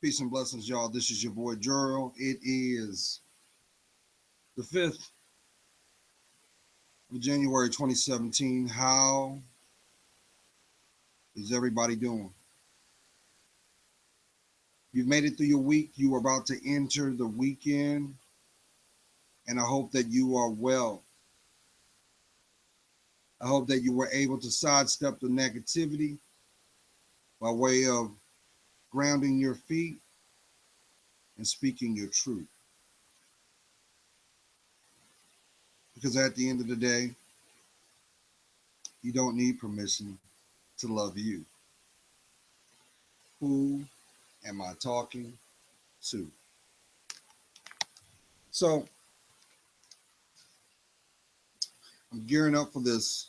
Peace and blessings, y'all. This is your boy Juro. It is the 5th of January 2017. How is everybody doing? You've made it through your week. You are about to enter the weekend, and I hope that you are well. I hope that you were able to sidestep the negativity by way of grounding your feet and speaking your truth. Because at the end of the day, you don't need permission to love you. Who am I talking to? So I'm gearing up for this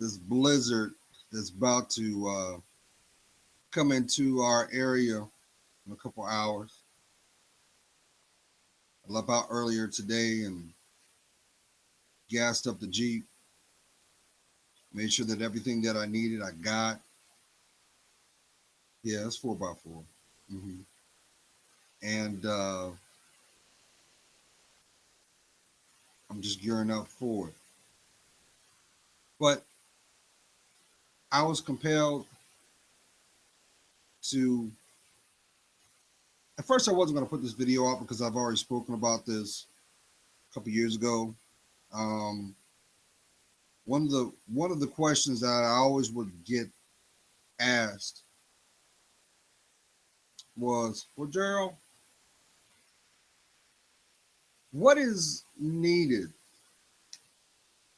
blizzard that's about to come into our area in a couple hours. I left out earlier today and gassed up the Jeep, made sure that everything that I needed I got. Yeah, it's 4x4. Mm-hmm. And I'm just gearing up for it. But I was compelled to. At first, I wasn't going to put this video out because I've already spoken about this a couple years ago. Um, one of the questions that I always would get asked was, "Well, Gerald, what is needed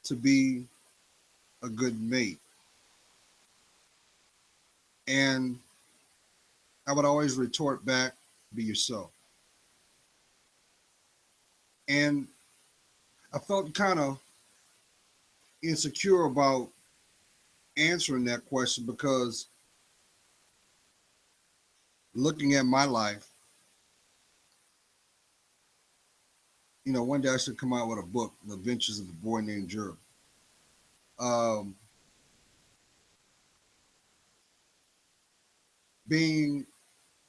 to be a good mate?" And I would always retort back, "Be yourself." And I felt kind of insecure about answering that question because looking at my life, one day I should come out with a book, The Adventures of a Boy Named Gerald. Um, being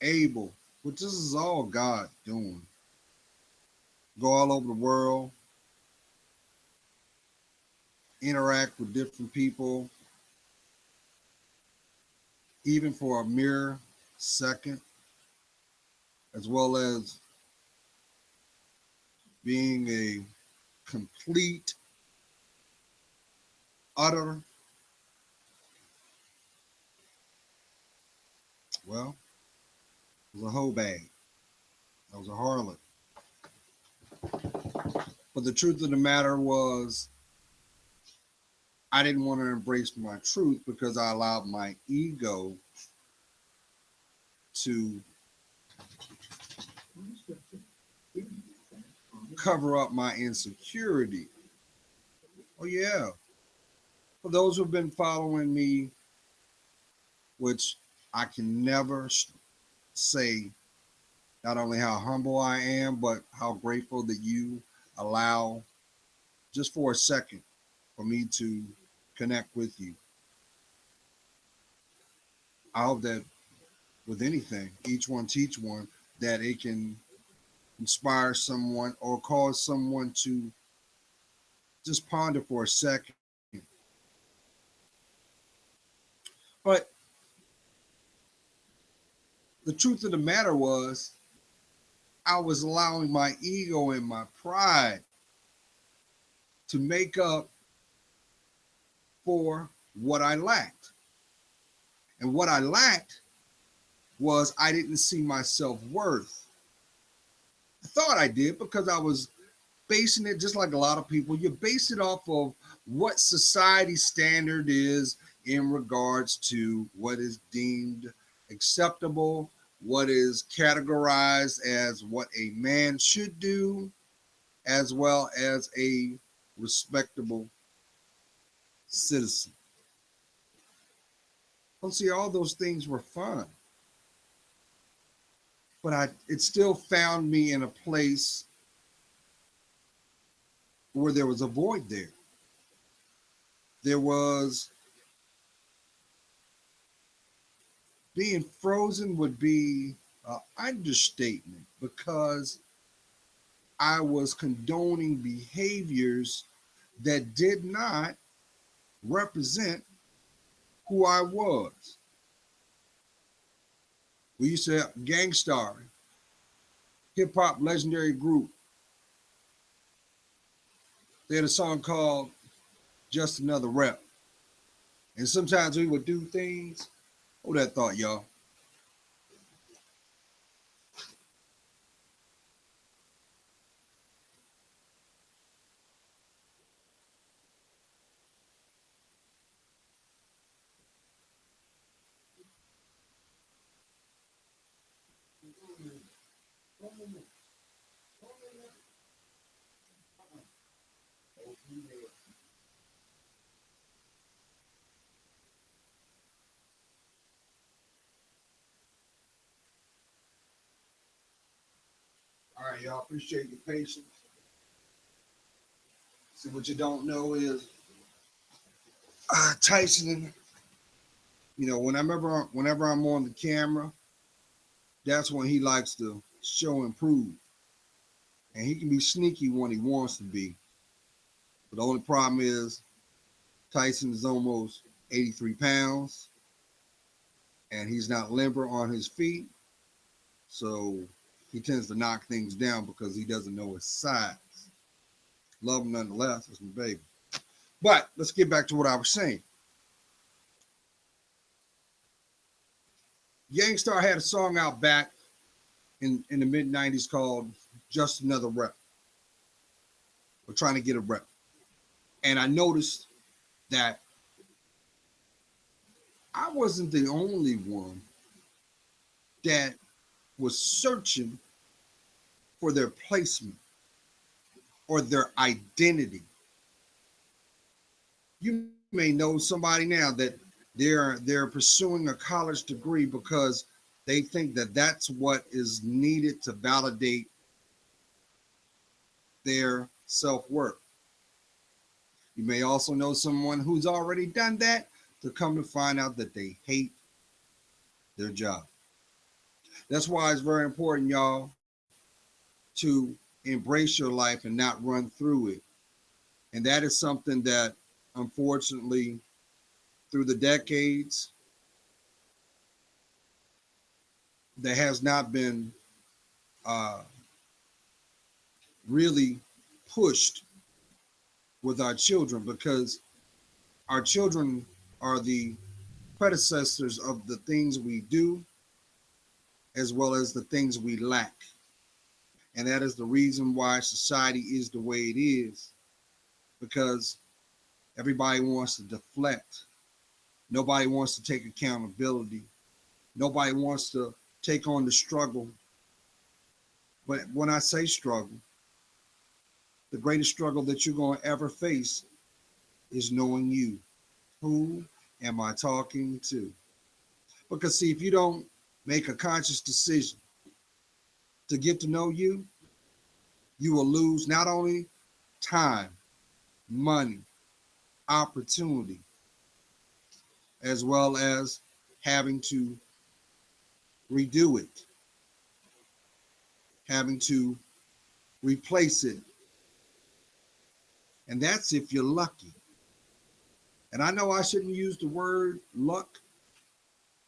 able, which this is all God doing, go all over the world, interact with different people, even for a mere second, as well as being a complete, utter, well, it was a hoe bag. I was a harlot. But the truth of the matter was, I didn't want to embrace my truth because I allowed my ego to cover up my insecurity. Oh, yeah. For those who've been following me, which I can never say not only how humble I am, but how grateful that you allow just for a second for me to connect with you. I hope that with anything, each one teach one, that it can inspire someone or cause someone to just ponder for a second. But the truth of the matter was, I was allowing my ego and my pride to make up for what I lacked. And what I lacked was I didn't see my self worth. I thought I did because I was basing it just like a lot of people. You base it off of what society standard is in regards to what is deemed acceptable, what is categorized as what a man should do, as well as a respectable citizen. Well, see, all those things were fun, but it still found me in a place where there was a void there. There was being frozen would be understatement because I was condoning behaviors that did not represent who I was. We used to have Gang Starr, hip hop legendary group. They had a song called Just Another Rep. And sometimes we would do things. Hold that thought, y'all. All right, y'all. Appreciate your patience. See, what you don't know is Tyson, whenever I'm on the camera, that's when he likes to show and prove. And he can be sneaky when he wants to be. But the only problem is Tyson is almost 83 pounds and he's not limber on his feet. So he tends to knock things down because he doesn't know his size. Love him nonetheless. That's my baby. But let's get back to what I was saying. Gang Starr had a song out back in the mid 90s called Just Another Rep. We're trying to get a rep. And I noticed that I wasn't the only one that was searching for their placement or their identity. You may know somebody now that they're pursuing a college degree because they think that that's what is needed to validate their self-worth. You may also know someone who's already done that to come to find out that they hate their job. That's why it's very important, y'all, to embrace your life and not run through it. And that is something that, unfortunately, through the decades, that has not been really pushed with our children, because our children are the predecessors of the things we do as well as the things we lack. And that is the reason why society is the way it is, because everybody wants to deflect. Nobody wants to take accountability. Nobody wants to take on the struggle. But when I say struggle, the greatest struggle that you're going to ever face is knowing you. Who am I talking to? Because see, if you don't make a conscious decision to get to know you, you will lose not only time, money, opportunity, as well as having to redo it, having to replace it. And that's if you're lucky. And I know I shouldn't use the word luck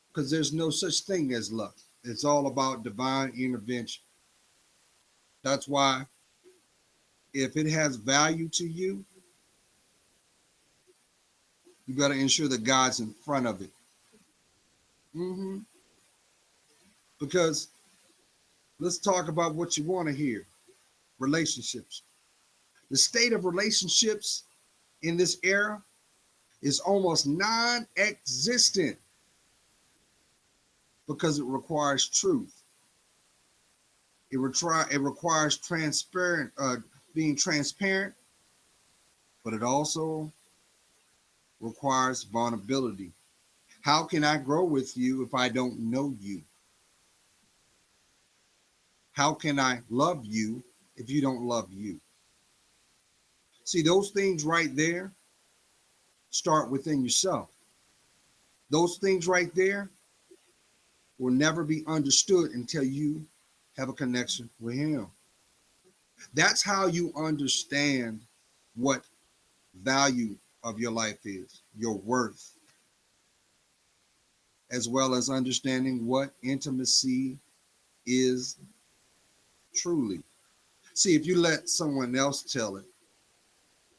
because there's no such thing as luck. It's all about divine intervention. That's why if it has value to you, you got to ensure that God's in front of it. Because let's talk about what you want to hear. Relationships. The state of relationships in this era is almost non-existent because it requires truth. It requires being transparent, but it also requires vulnerability. How can I grow with you if I don't know you? How can I love you if you don't love you? See, those things right there start within yourself. Those things right there will never be understood until you have a connection with him. That's how you understand what value of your life is, your worth, as well as understanding what intimacy is truly. See, if you let someone else tell it,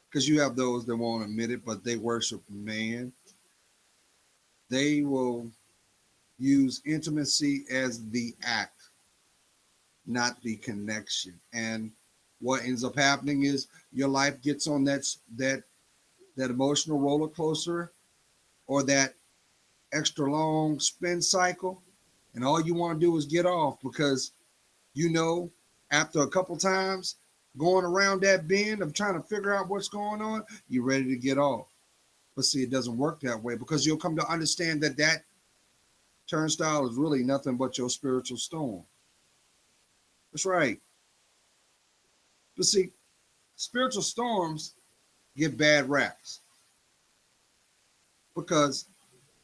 because you have those that won't admit it, but they worship man, they will use intimacy as the act, not the connection. And what ends up happening is your life gets on that emotional roller coaster or that extra long spin cycle, and all you want to do is get off because you know after a couple times going around that bend of trying to figure out what's going on, you're ready to get off. But see, it doesn't work that way because you'll come to understand that that turnstile is really nothing but your spiritual storm. That's right. But see, spiritual storms get bad raps because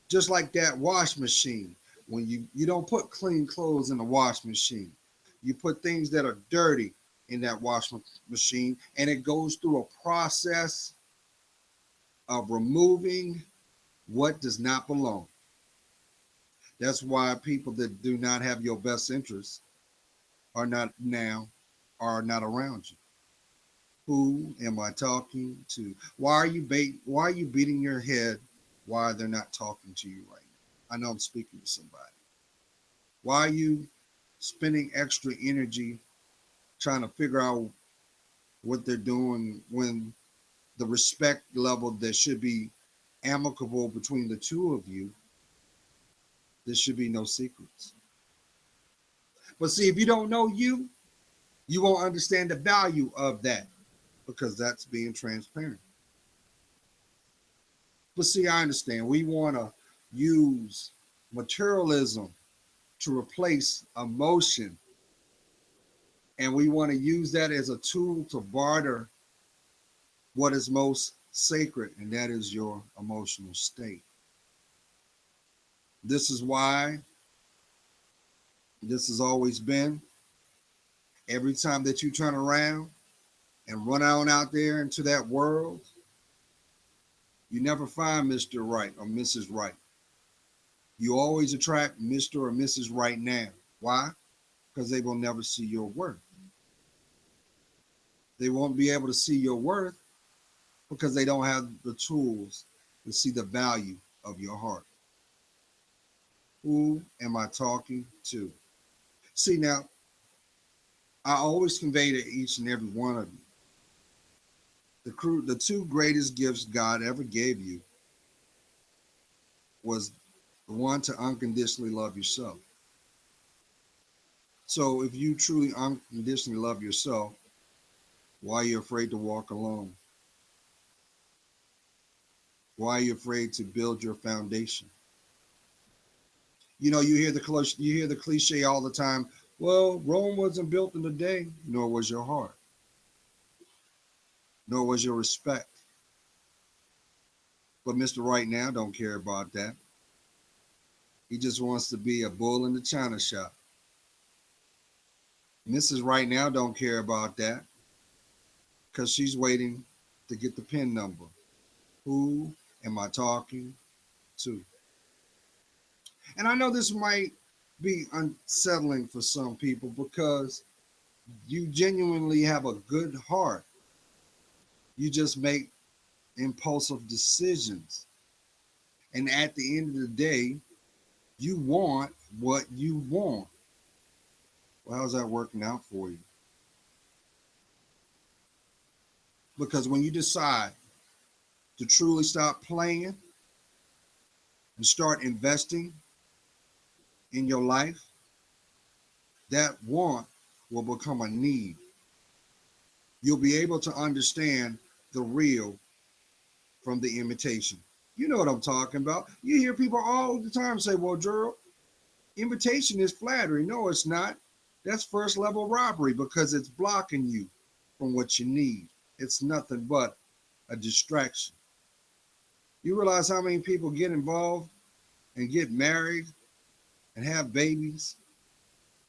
just like that wash machine, when you don't put clean clothes in the wash machine, you put things that are dirty in that wash machine, and it goes through a process of removing what does not belong. That's why people that do not have your best interests are not now are not around you. Who am I talking to? Why are you beating your head why they're not talking to you right now? I know I'm speaking to somebody. Why are you spending extra energy trying to figure out what they're doing when the respect level that should be amicable between the two of you, there should be no secrets. But see, if you don't know you, you won't understand the value of that because that's being transparent. But see, I understand we want to use materialism to replace emotion, and we want to use that as a tool to barter what is most sacred, and that is your emotional state. This is why this has always been every time that you turn around and run on out there into that world, you never find Mr. Right or Mrs. Right. You always attract Mr. or Mrs. Right now. Why? Because they will never see your worth. They won't be able to see your worth because they don't have the tools to see the value of your heart. Who am I talking to? See, now, I always convey to each and every one of you the two greatest gifts God ever gave you was the one to unconditionally love yourself. So if you truly unconditionally love yourself, why are you afraid to walk alone? Why are you afraid to build your foundation? You know, you hear the cliche all the time. Well, Rome wasn't built in a day, nor was your heart, nor was your respect. But Mr. Right Now don't care about that. He just wants to be a bull in the china shop. Mrs. Right Now don't care about that because she's waiting to get the PIN number. Who am I talking to? And I know this might be unsettling for some people because you genuinely have a good heart. You just make impulsive decisions. And at the end of the day, you want what you want. Well, how's that working out for you? Because when you decide to truly stop playing and start investing in your life, that want will become a need. You'll be able to understand the real from the imitation. You know what I'm talking about. You hear people all the time say, well, Gerald, imitation is flattery. No, it's not. That's first level robbery because it's blocking you from what you need. It's nothing but a distraction. You realize how many people get involved and get married and have babies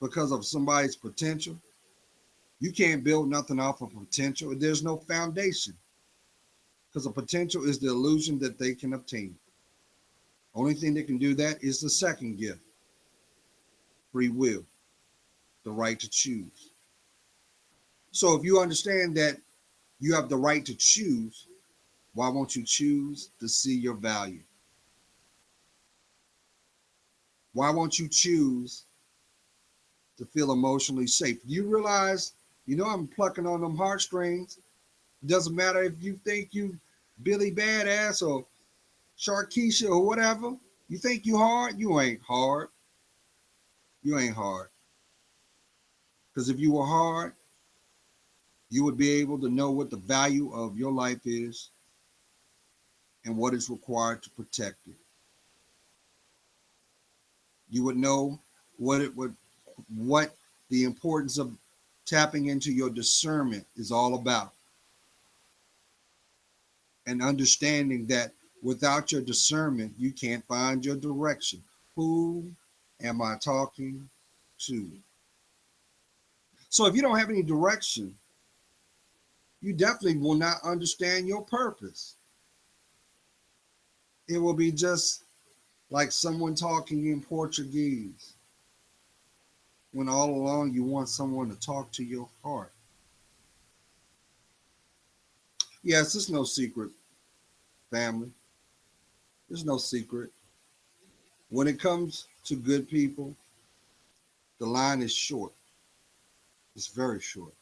because of somebody's potential. You can't build nothing off of potential. There's no foundation because the potential is the illusion that they can obtain. Only thing that can do that is the second gift, free will, the right to choose. So if you understand that you have the right to choose, why won't you choose to see your value? Why won't you choose to feel emotionally safe? Do you realize, I'm plucking on them heartstrings. It doesn't matter if you think you Billy Badass or Sharkeisha or whatever. You think you hard? You ain't hard. You ain't hard. Because if you were hard, you would be able to know what the value of your life is and what is required to protect it. You would know what the importance of tapping into your discernment is all about. And understanding that without your discernment, you can't find your direction. Who am I talking to? So if you don't have any direction, you definitely will not understand your purpose. It will be just like someone talking in Portuguese when all along you want someone to talk to your heart. Yes, it's no secret, family. There's no secret. When it comes to good people, the line is short. It's very short.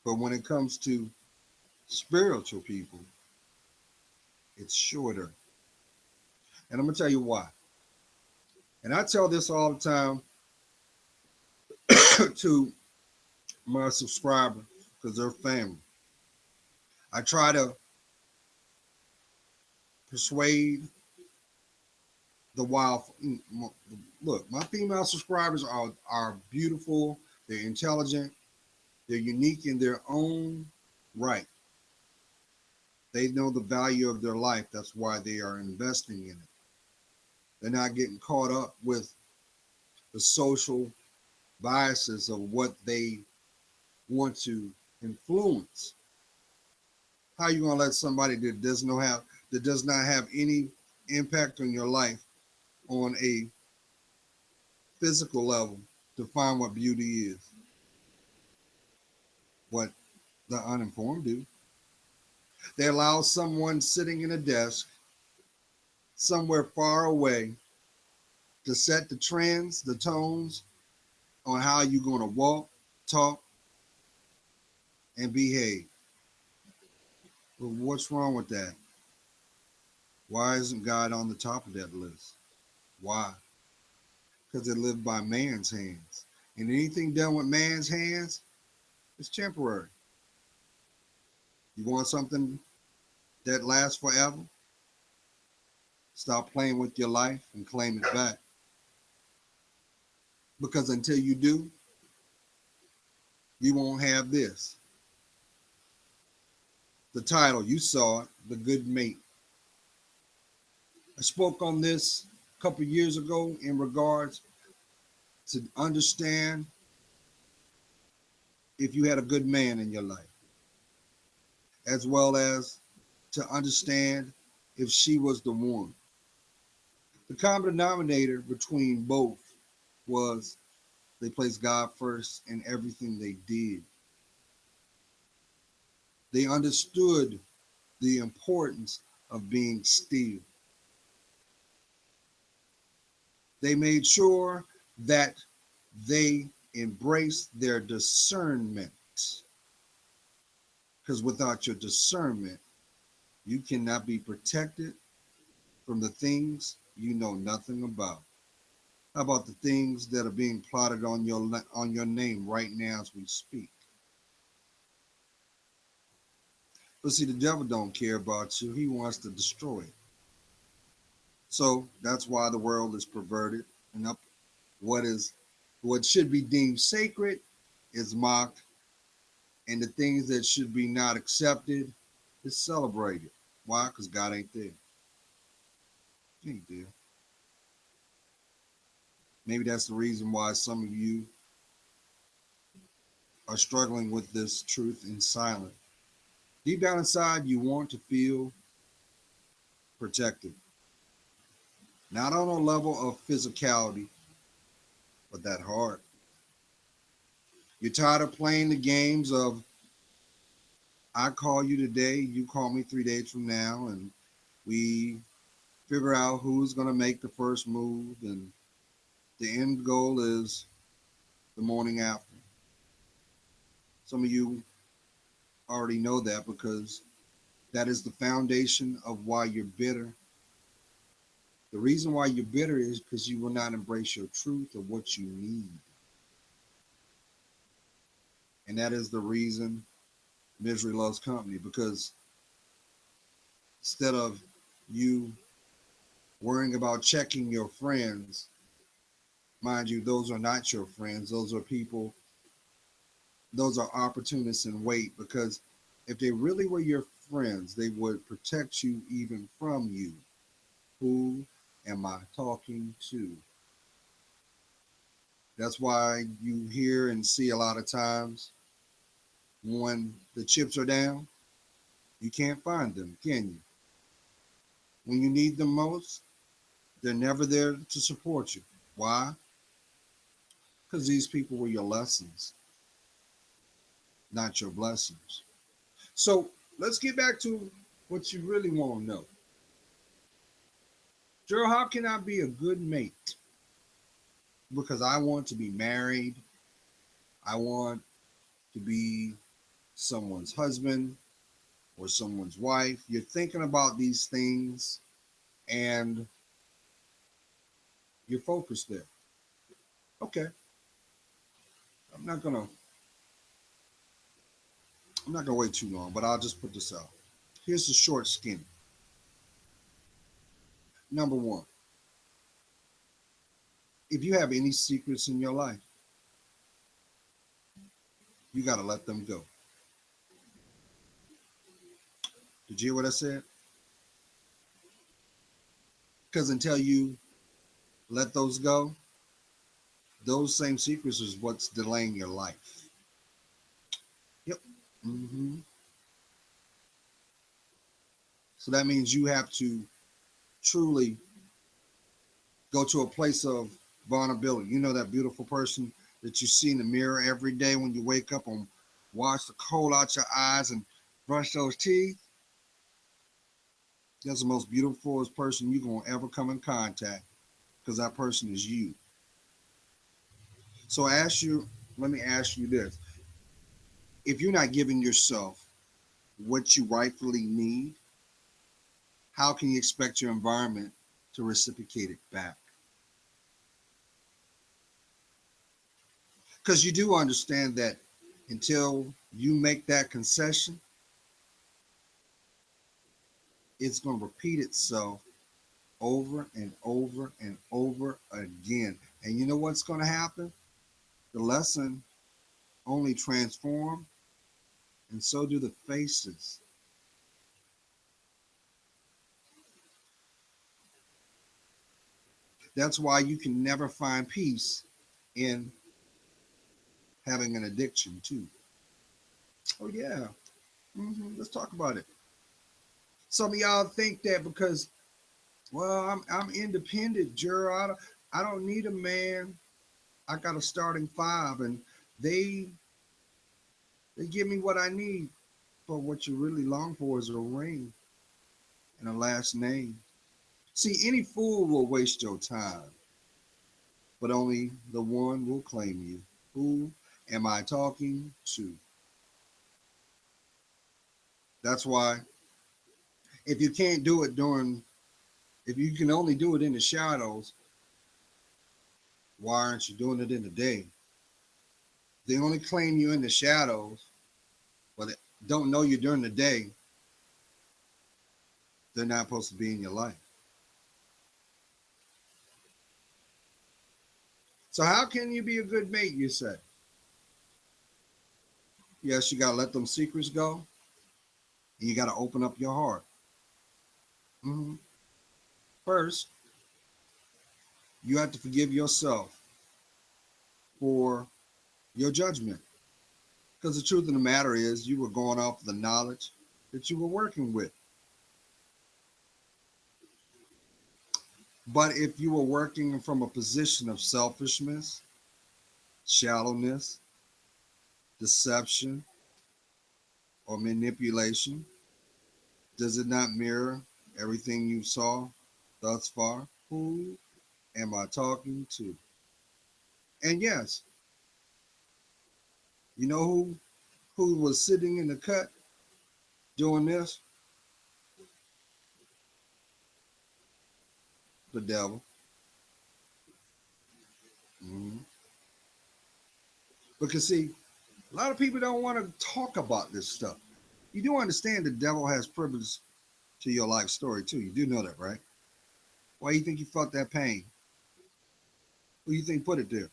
But when it comes to spiritual people, it's shorter. And I'm going to tell you why. And I tell this all the time to my subscribers because they're family. I try to persuade the wild. Look, my female subscribers are beautiful. They're intelligent. They're unique in their own right. They know the value of their life. That's why they are investing in it. They're not getting caught up with the social biases of what they want to influence. How are you gonna let somebody that does not have any impact on your life on a physical level define what beauty is? What the uninformed do. They allow someone sitting in a desk somewhere far away to set the trends, the tones on how you're going to walk, talk, and behave. But what's wrong with that? Why isn't God on the top of that list? Why? Because it lived by man's hands. And anything done with man's hands is temporary. You want something that lasts forever? Stop playing with your life and claim it back. Because until you do, you won't have this. The title, you saw it, The Good Mate. I spoke on this a couple years ago in regards to understand if you had a good man in your life, as well as to understand if she was the one. The common denominator between both was they placed God first in everything they did. They understood the importance of being still. They made sure that they embraced their discernment. Because without your discernment, you cannot be protected from the things you know nothing about. How about the things that are being plotted on your name right now as we speak? But see, the devil don't care about you. He wants to destroy it. So that's why the world is perverted and up what should be deemed sacred is mocked, and the things that should be not accepted is celebrated. Why? Because God ain't there. He ain't there. Maybe that's the reason why some of you are struggling with this truth in silence. Deep down inside, you want to feel protected, not on a level of physicality, but that heart. You're tired of playing the games of I call you today, you call me 3 days from now, and we figure out who's going to make the first move, and the end goal is the morning after. Some of you already know that because that is the foundation of why you're bitter. The reason why you're bitter is because you will not embrace your truth of what you need. And that is the reason misery loves company, because instead of you worrying about checking your friends, mind you, those are not your friends. Those are people, those are opportunists in wait, because if they really were your friends, they would protect you even from you. Who am I talking to? That's why you hear and see a lot of times when the chips are down, you can't find them, can you? When you need them most, they're never there to support you. Why? Because these people were your lessons, not your blessings. So let's get back to what you really want to know. Gerald, how can I be a good mate? Because I want to be married. I want to be someone's husband or someone's wife. You're thinking about these things and you're focused there. Okay. I'm not gonna I'm not gonna wait too long, but I'll just put this out. Here's the short skinny. Number one, if you have any secrets in your life, you gotta let them go. Did you hear what I said? Because until you let those go, those same secrets is what's delaying your life. Yep. So that means you have to truly go to a place of vulnerability. You know that beautiful person that you see in the mirror every day when you wake up and wash the coal out your eyes and brush those teeth? That's the most beautiful person you're going to ever come in contact, because that person is you. So let me ask you this. If you're not giving yourself what you rightfully need, how can you expect your environment to reciprocate it back? Because you do understand that until you make that concession, it's going to repeat itself over and over and over again. And you know what's going to happen? The lesson only transform, and so do the faces. That's why you can never find peace in having an addiction too. Oh yeah. Let's talk about it. Some of y'all think that because, well, I'm independent, Gerald. I don't need a man. I got a starting five, and they they give me what I need. But what you really long for is a ring and a last name. See, any fool will waste your time, but only the one will claim you. Who am I talking to? That's why if you can't do it during, if you can only do it in the shadows, why aren't you doing it in the day? They only claim you in the shadows, but don't know you during the day. They're not supposed to be in your life. So how can you be a good mate, you say? Yes, you got to let them secrets go, and you got to open up your heart. hmm First, you have to forgive yourself for your judgment. Because the truth of the matter is, you were going off the knowledge that you were working with. But if you were working from a position of selfishness, shallowness, deception, or manipulation, does it not mirror everything you saw thus far? Who am I talking to? And yes, you know who was sitting in the cut doing this? The devil. Mhm. Because see, a lot of people don't want to talk about this stuff. You do understand the devil has privilege to your life story too. You do know that, right? Why do you think you felt that pain? Who do you think put it there?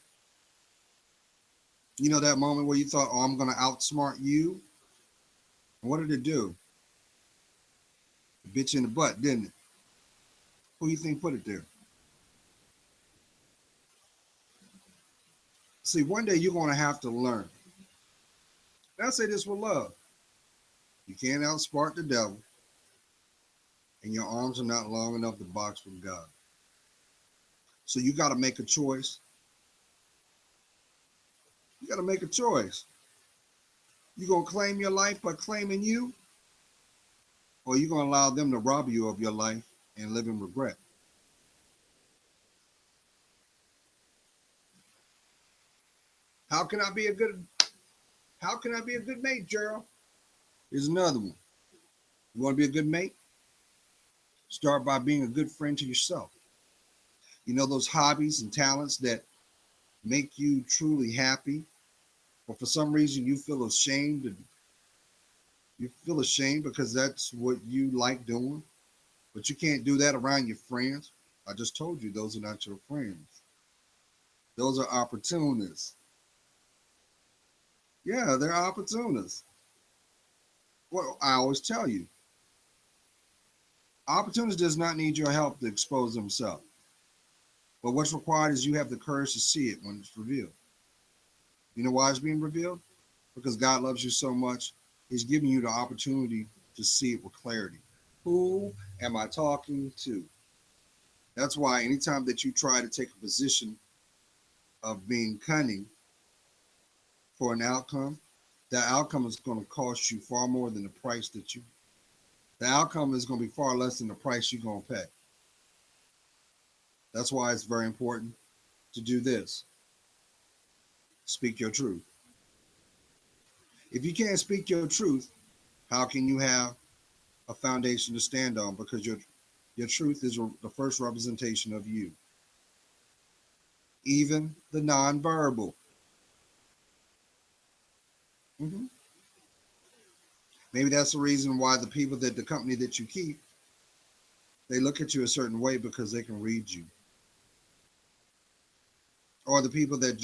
You know that moment where you thought, "Oh, I'm going to outsmart you." And what did it do? It bit you in the butt, didn't it? Who do you think put it there? See, one day you're going to have to learn. And I say this with love. You can't outsmart the devil, and your arms are not long enough to box with God. So you got to make a choice. You got to make a choice. You going to claim your life by claiming you, or you going to allow them to rob you of your life and live in regret? How can I be a good How can I be a good mate, Gerald? Here's another one. You want to be a good mate? Start by being a good friend to yourself. You know those hobbies and talents that make you truly happy, or for some reason you feel ashamed because that's what you like doing, but you can't do that around your friends. I just told you those are not your friends. Those are opportunists. Yeah, they're opportunists. Well, I always tell you, opportunists does not need your help to expose themselves. But what's required is you have the courage to see it when it's revealed. You know why it's being revealed? Because God loves you so much, He's giving you the opportunity to see it with clarity. Who am I talking to? That's why anytime that you try to take a position of being cunning for an outcome, that outcome is going to cost you far more than the price that you. The outcome is going to be far less than the price you're going to pay. That's why it's very important to do this. Speak your truth. If you can't speak your truth, how can you have a foundation to stand on? Because your truth is the first representation of you, even the nonverbal. Mm-hmm. Maybe that's the reason why the company that you keep, they look at you a certain way because they can read you. Or the people that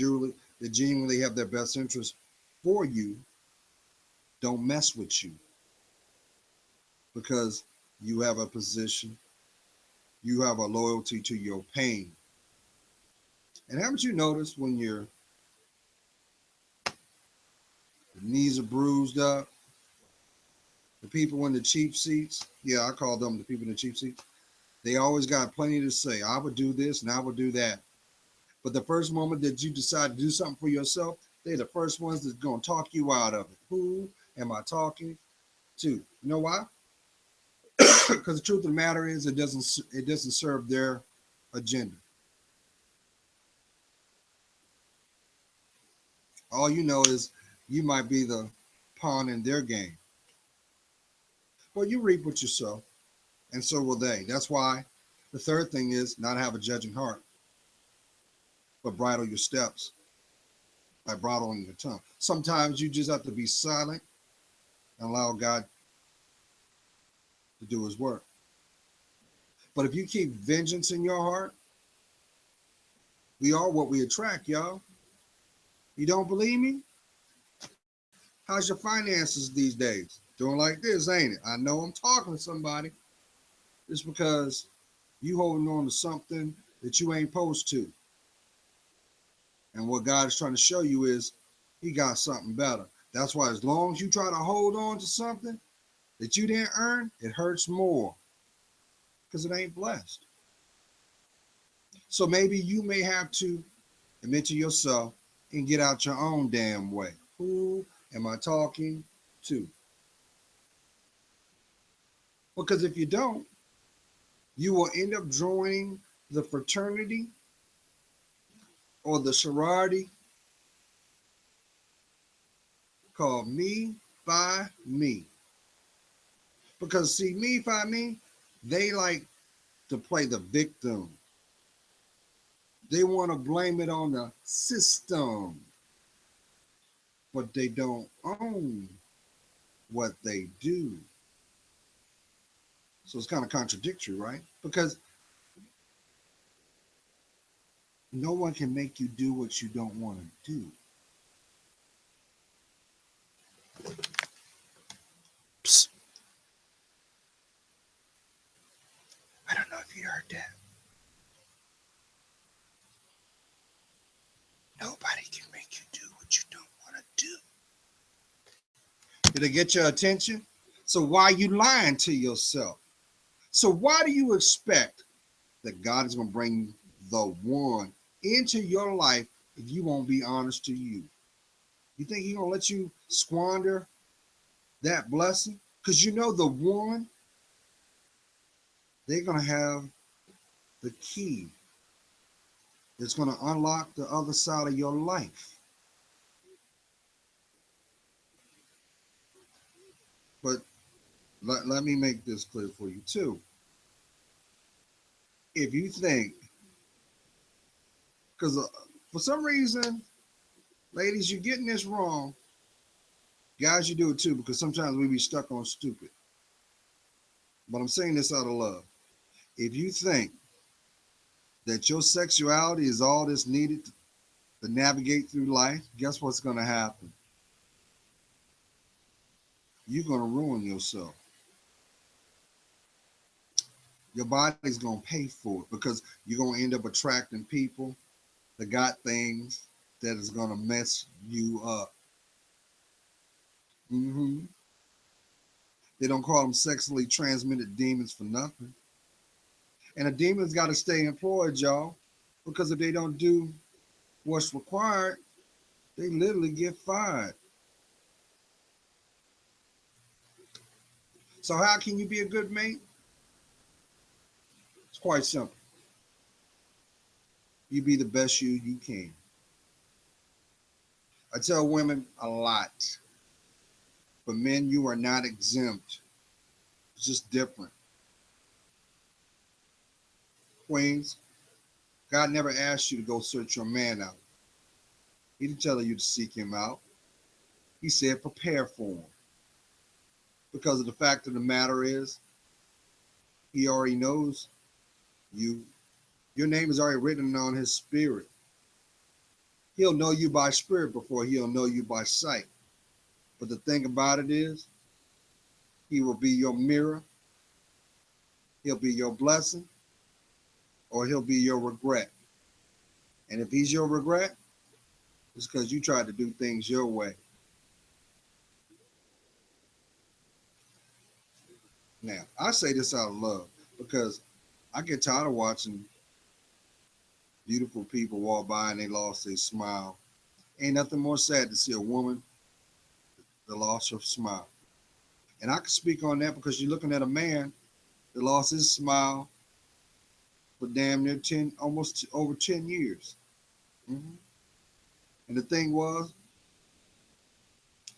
genuinely have their best interest for you don't mess with you because you have a position, you have a loyalty to your pain. And haven't you noticed when your knees are bruised up, the people in the cheap seats, yeah, I call them the people in the cheap seats, they always got plenty to say. I would do this and I would do that. But the first moment that you decide to do something for yourself, they're the first ones that's going to talk you out of it. Who am I talking to? You know why? Because the truth of the matter is, it doesn't serve their agenda. All you know is you might be the pawn in their game. Well, you reap what you sow, and so will they. That's why the third thing is not have a judging heart, but bridle your steps by bridling your tongue. Sometimes you just have to be silent and allow God to do His work. But if you keep vengeance in your heart, we are what we attract, y'all. You don't believe me? How's your finances these days? Doing like this, ain't it? I know I'm talking to somebody. It's because you holding on to something that you ain't supposed to. And what God is trying to show you is he got something better. That's why as long as you try to hold on to something that you didn't earn, it hurts more because it ain't blessed. So maybe you may have to admit to yourself and get out your own damn way. Who am I talking to? Because if you don't, you will end up joining the fraternity or the sorority called Me by Me. Because see, Me by Me, they like to play the victim. They want to blame it on the system, but they don't own what they do. So it's kind of contradictory, right? Because no one can make you do what you don't want to do. Psst. I don't know if you heard that. Nobody can make you do what you don't want to do. Did it get your attention? So why are you lying to yourself? So why do you expect that God is going to bring the one into your life if you won't be honest to you? You think he's going to let you squander that blessing? Because you know the one, they're going to have the key that's going to unlock the other side of your life. But let me make this clear for you too. If you think, because for some reason, ladies, you're getting this wrong. Guys, you do it too, because sometimes we be stuck on stupid. But I'm saying this out of love. If you think that your sexuality is all that's needed to navigate through life, guess what's going to happen? You're going to ruin yourself. Your body's going to pay for it because you're going to end up attracting people that got things that is going to mess you up. Mm-hmm. They don't call them sexually transmitted demons for nothing. And a demon's got to stay employed, y'all, because if they don't do what's required, they literally get fired. So how can you be a good mate? It's quite simple. You be the best you can. I tell women a lot, but men, you are not exempt. It's just different. Queens, God never asked you to go search your man out. He didn't tell you to seek him out. He said prepare for him. Because of the fact of the matter is, he already knows you. Your name is already written on his spirit. He'll know you by spirit before he'll know you by sight. But the thing about it is, he will be your mirror, he'll be your blessing, or he'll be your regret. And if he's your regret, it's because you tried to do things your way. Now, I say this out of love because I get tired of watching beautiful people walk by and they lost their smile. Ain't nothing more sad to see a woman that lost her smile. And I can speak on that because you're looking at a man that lost his smile for damn near 10, almost over 10 years. Mm-hmm. And the thing was,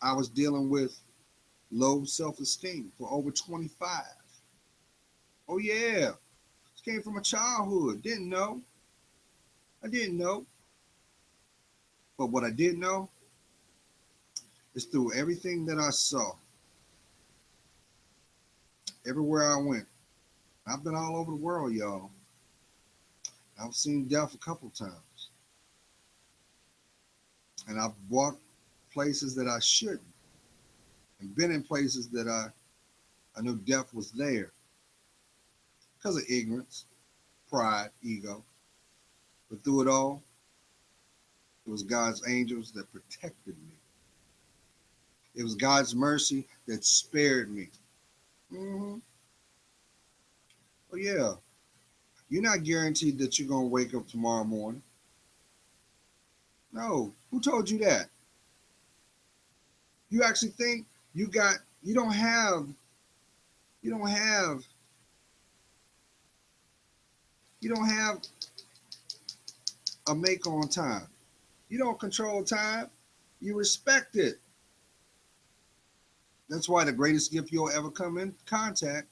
I was dealing with low self-esteem for over 25. Oh yeah, this came from a childhood. Didn't know. I didn't know. But what I did know is through everything that I saw, everywhere I went. I've been all over the world, y'all. I've seen death a couple times. And I've walked places that I shouldn't. And been in places that I knew death was there. Because of ignorance, pride, ego. But through it all, It was God's angels that protected me. It was God's mercy that spared me. Mm-hmm. Oh, yeah. You're not guaranteed that you're going to wake up tomorrow morning. No. Who told you that? You actually think you don't have, you don't have, you don't have a make on time. You don't control time. You respect it. That's why the greatest gift you'll ever come in contact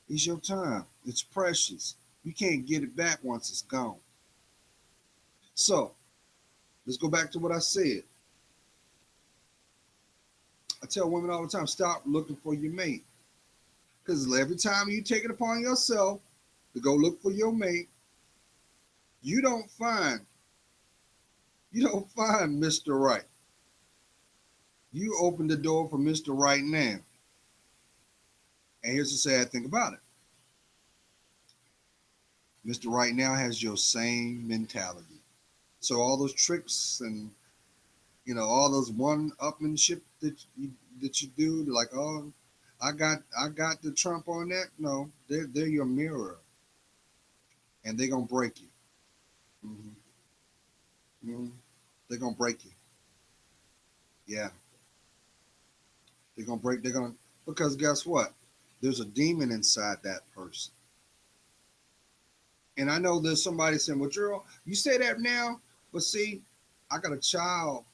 is your time. It's precious. You can't get it back once it's gone. So let's go back to what I said. I tell women all the time, stop looking for your mate. Because every time you take it upon yourself to go look for your mate, you don't find Mr. Right. You open the door for Mr. Right now. And here's the sad thing about it. Mr. Right now has your same mentality. So all those tricks and all those one-upmanship that you do, like, oh, I got the Trump on that. No, they're your mirror, and they're gonna break you. Mm-hmm. Mm-hmm. They're gonna break you. Yeah, they're gonna break. They're gonna because guess what? There's a demon inside that person. And I know there's somebody saying, "Well, Gerald, you say that now, but see, I got a child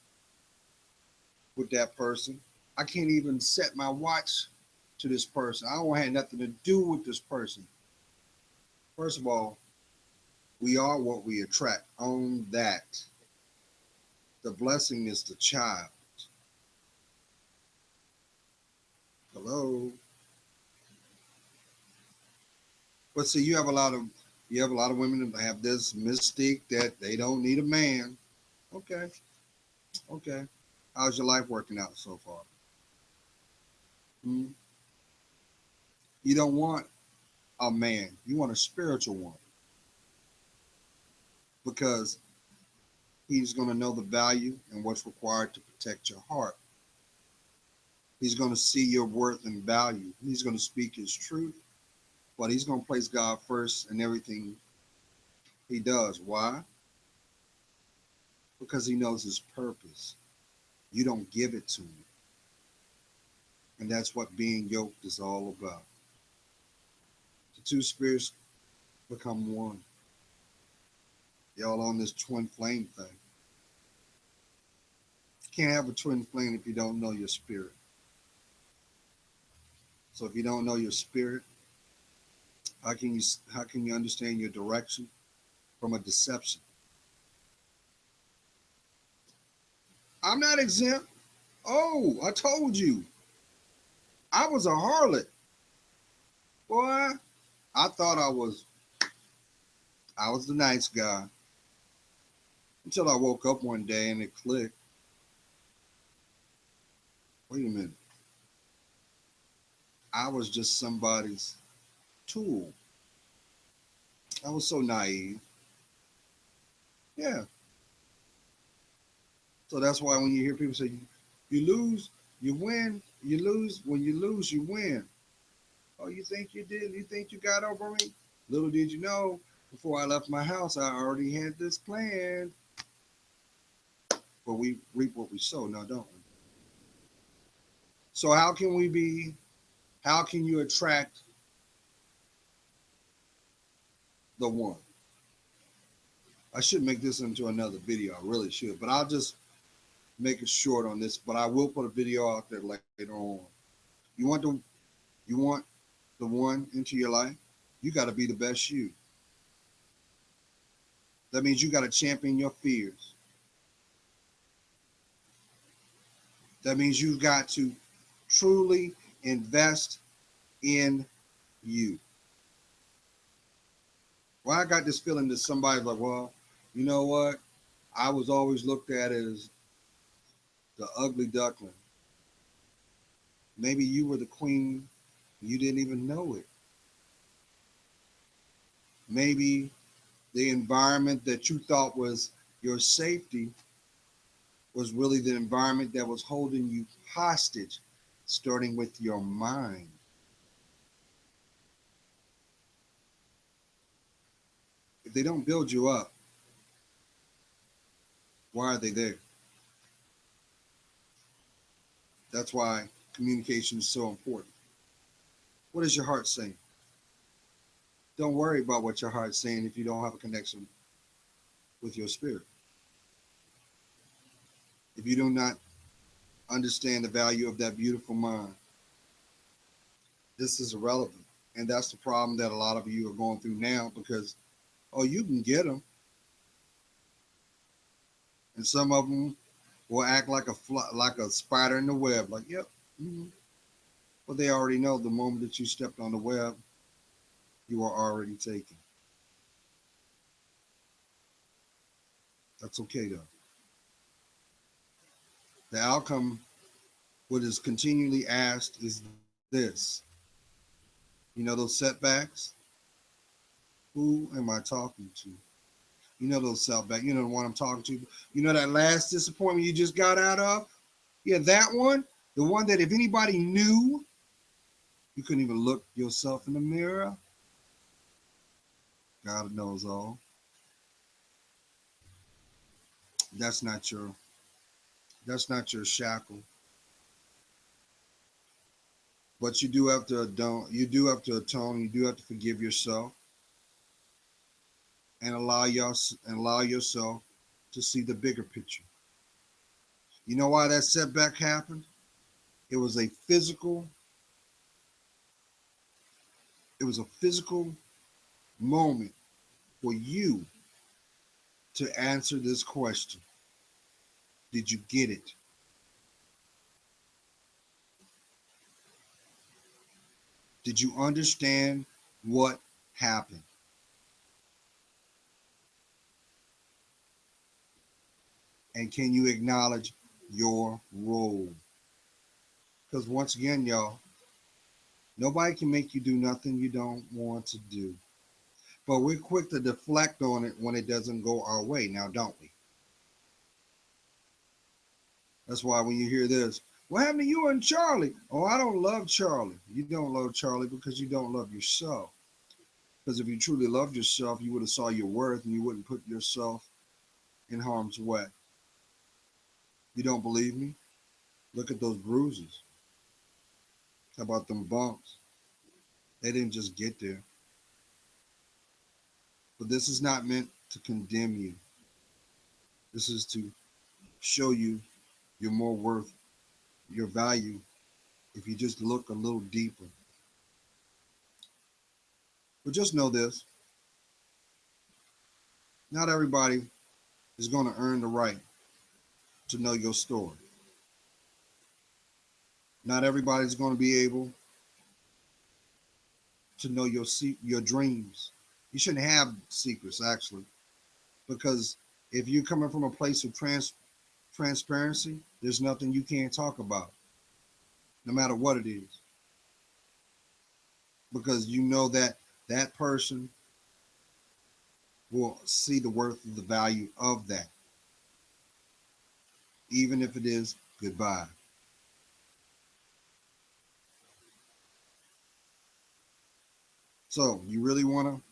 with that person. I can't even set my watch to this person. I don't have nothing to do with this person." First of all, we are what we attract. Own that. The blessing is the child. Hello. But see, you have a lot of women that have this mystique that they don't need a man. Okay, okay. How's your life working out so far? Hmm? You don't want a man. You want a spiritual one because he's going to know the value and what's required to protect your heart. He's going to see your worth and value. He's going to speak his truth, but he's going to place God first in everything he does. Why? Because he knows his purpose. You don't give it to him. And that's what being yoked is all about. The two spirits become one. Y'all on this twin flame thing. You can't have a twin flame if you don't know your spirit. So if you don't know your spirit, how can you understand your direction from a deception? I'm not exempt. Oh, I told you. I was a harlot. Boy, I thought I was the nice guy until I woke up one day and it clicked. Wait a minute. I was just somebody's tool. I was so naive. Yeah. So that's why when you hear people say you lose, you win, you lose. When you lose, you win. Oh, you think you did? You think you got over me? Little did you know, before I left my house, I already had this plan. But we reap what we sow now, don't we? So how can you attract the one? I should make this into another video. I really should, but I'll just make it short on this. But I will put a video out there later on. You want the one into your life? You got to be the best you. That means you got to champion your fears. That means you got to truly invest in you. Well, I got this feeling that somebody's like, well, you know what? I was always looked at as the ugly duckling. Maybe you were the queen, you didn't even know it. Maybe the environment that you thought was your safety was really the environment that was holding you hostage, starting with your mind. If they don't build you up, why are they there? That's why communication is so important. What is your heart saying? Don't worry about what your heart's saying if you don't have a connection with your spirit. If you do not understand the value of that beautiful mind, this is irrelevant. And that's the problem that a lot of you are going through now because, oh, you can get them. And some of them will act like like a spider in the web. Like, yep. Mm-hmm. But they already know the moment that you stepped on the web, you are already taken. That's okay, though. The outcome, what is continually asked, is this. You know those setbacks? Who am I talking to? You know those setbacks. You know the one I'm talking to. You know that last disappointment you just got out of? Yeah, that one. The one that if anybody knew, you couldn't even look yourself in the mirror. God knows all. That's not your. That's not your shackle. But you do have to don't. You do have to atone. You do have to forgive yourself and allow yourself to see the bigger picture. You know why that setback happened? It was a physical. It was a physical moment for you to answer this question. Did you get it? Did you understand what happened? And can you acknowledge your role? Because once again, y'all, nobody can make you do nothing you don't want to do. But we're quick to deflect on it when it doesn't go our way. Now, don't we? That's why when you hear this, what happened to you and Charlie? Oh, I don't love Charlie. You don't love Charlie because you don't love yourself. Because if you truly loved yourself, you would have saw your worth and you wouldn't put yourself in harm's way. You don't believe me? Look at those bruises. How about them bumps? They didn't just get there. But this is not meant to condemn you. This is to show you your more worth, your value, if you just look a little deeper. But just know this, not everybody is going to earn the right to know your story. Not everybody's going to be able to know your dreams. You shouldn't have secrets, actually, because if you're coming from a place of transparency, there's nothing you can't talk about, no matter what it is, because you know that that person will see the worth of the value of that, even if it is goodbye. So, you really want to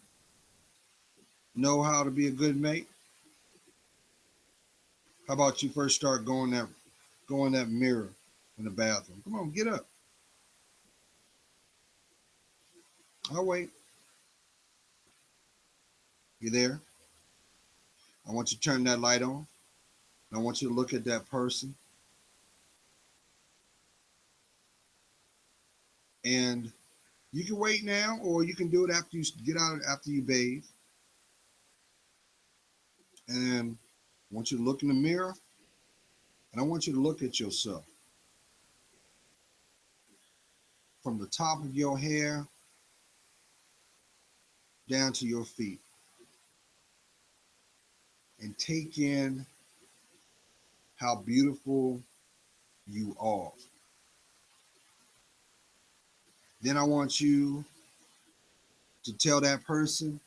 know how to be a good mate? How about you first start going that mirror in the bathroom? Come on, get up. I'll wait. You there? I want you to turn that light on. I want you to look at that person. And you can wait now, or you can do it after you get out, after you bathe. And I want you to look in the mirror, and I want you to look at yourself from the top of your hair down to your feet, and take in how beautiful you are. Then I want you to tell that person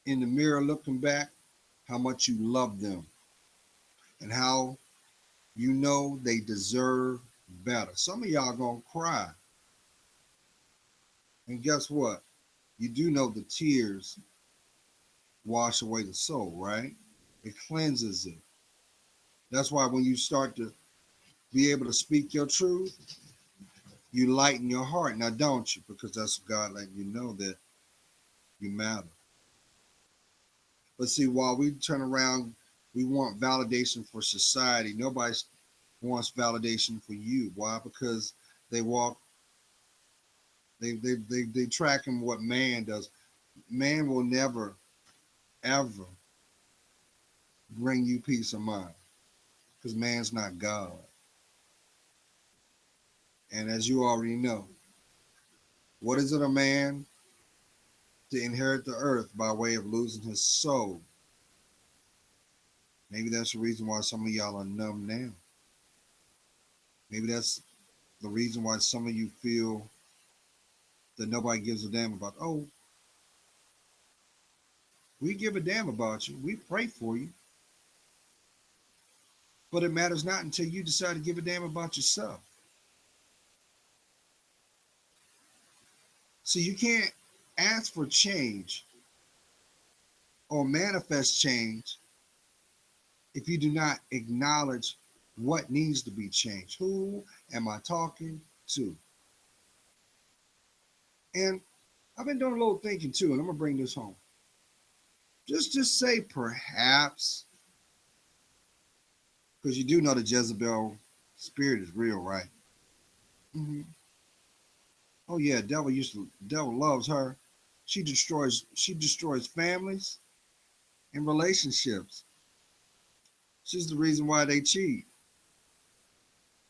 in the mirror looking back how much you love them. and how you know they deserve better. Some of y'all gonna cry. And guess what? You do know the tears wash away the soul, right? It cleanses it. That's why when you start to be able to speak your truth, you lighten your heart. Now, don't you? Because that's God letting you know that you matter. But see, while we turn around, we want validation for society. Nobody wants validation for you. Why? Because they walk, they tracking what man does. Man will never, ever bring you peace of mind because man's not God. And as you already know, what is it a man to inherit the earth by way of losing his soul? Maybe that's the reason why some of y'all are numb now. Maybe that's the reason why some of you feel that nobody gives a damn about. Oh, we give a damn about you. We pray for you. But it matters not until you decide to give a damn about yourself. So you can't ask for change or manifest change if you do not acknowledge what needs to be changed. Who am I talking to? And I've been doing a little thinking too, and I'm gonna bring this home. Just say perhaps, because you do know the Jezebel spirit is real, right? Mm-hmm. Oh yeah, devil loves her. She destroys families and relationships. She's the reason why they cheat.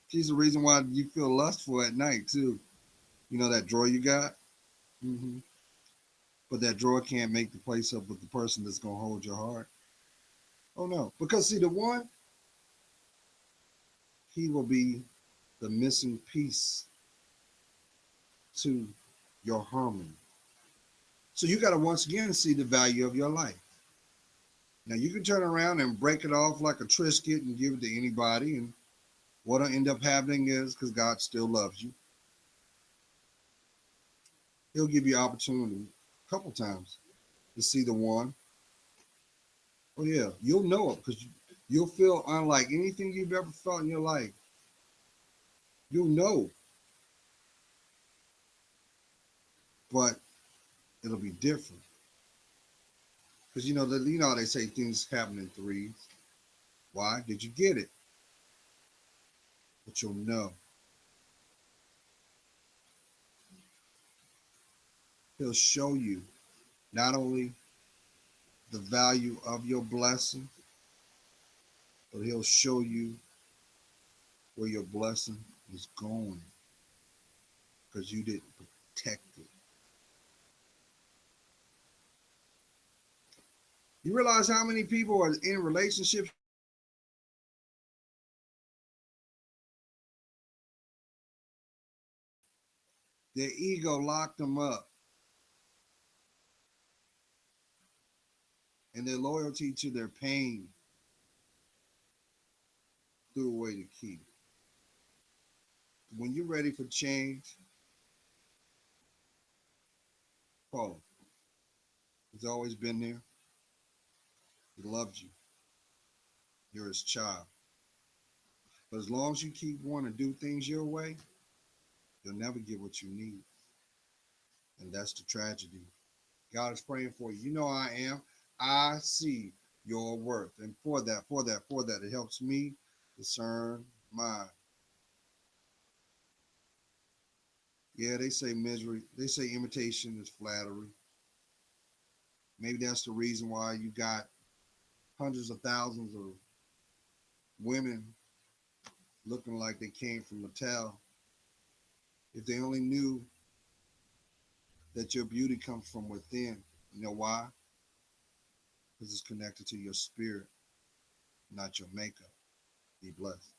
She's the reason why you feel lustful at night too. You know that drawer you got? Mm-hmm. But that drawer can't make the place up with the person that's gonna hold your heart. Oh no. Because see the one, he will be the missing piece to your harmony. So you gotta once again see the value of your life. Now you can turn around and break it off like a Triscuit and give it to anybody, and what'll end up happening is because God still loves you, He'll give you opportunity a couple times to see the one. Oh yeah, you'll know it because you'll feel unlike anything you've ever felt in your life. You'll know, but it'll be different because you know how they say things happen in threes. Why? Did you get it? But you'll know. He'll show you not only the value of your blessing, but he'll show you where your blessing is going because you didn't protect it. You realize how many people are in relationships? Their ego locked them up, and their loyalty to their pain threw away the key. When you're ready for change, Paul, he's always been there. He loves you. You're his child. But as long as you keep wanting to do things your way, you'll never get what you need. And that's the tragedy. God is praying for you. You know I am. I see your worth. And for that, it helps me discern mine. Yeah, they say imitation is flattery. Maybe that's the reason why you got hundreds of thousands of women looking like they came from Mattel. If they only knew that your beauty comes from within. You know why? Because it's connected to your spirit, not your makeup. Be blessed.